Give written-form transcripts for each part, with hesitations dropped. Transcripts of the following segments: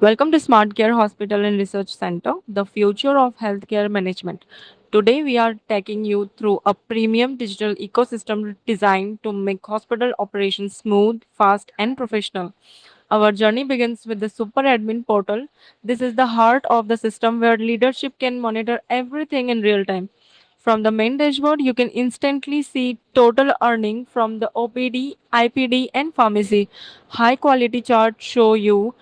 Welcome to Smart Care Hospital and Research Center, the future of healthcare management. Today, we are taking you through a premium digital ecosystem designed to make hospital operations smooth, fast, and professional. Our journey begins with the Super Admin portal. This is the heart of the system where leadership can monitor everything in real time. From the main dashboard, you can instantly see total earning from the OPD, IPD, and pharmacy. High quality charts show you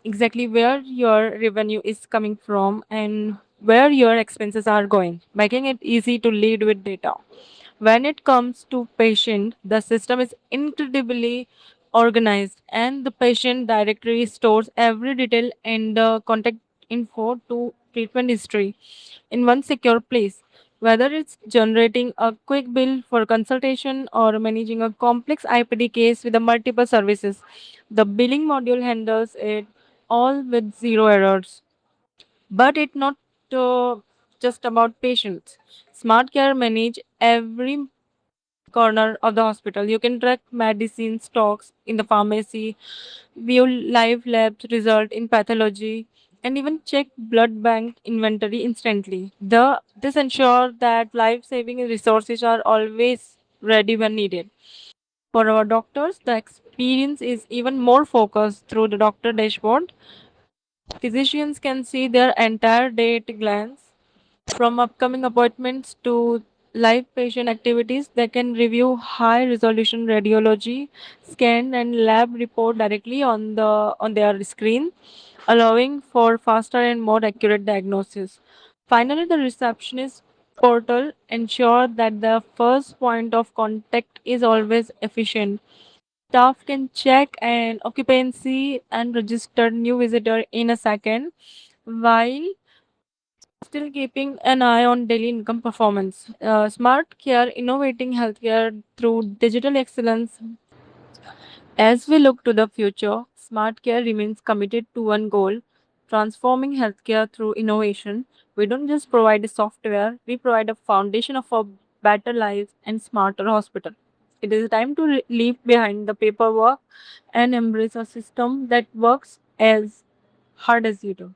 exactly where your revenue is coming from and where your expenses are going, making it easy to lead with data. When it comes to patient, the system is incredibly organized and the patient directory stores every detail and the contact info to treatment history in one secure place. Whether it's generating a quick bill for consultation or managing a complex IPD case with the multiple services, the billing module handles it all with zero errors. But it's not uh, just about patients. Smart Care manage every corner of the hospital. You can track medicine stocks in the pharmacy, view live labs result in pathology, and even check blood bank inventory instantly. This ensures that life-saving resources are always ready when needed. For our doctors, the experience is even more focused through the doctor dashboard. Physicians can see their entire day at a glance, from upcoming appointments to live patient activities. They can review high resolution radiology, scan and lab report directly on their screen, allowing for faster and more accurate diagnosis. Finally, the receptionist portal ensure that the first point of contact is always efficient. Staff can check an occupancy and register new visitor in a second, while still keeping an eye on daily income performance. Smart Care innovating healthcare through digital excellence. As we look to the future, Smart Care remains committed to one goal: transforming healthcare through innovation. We don't just provide a software, we provide a foundation of a better lives and smarter hospital. It is time to leave behind the paperwork and embrace a system that works as hard as you do.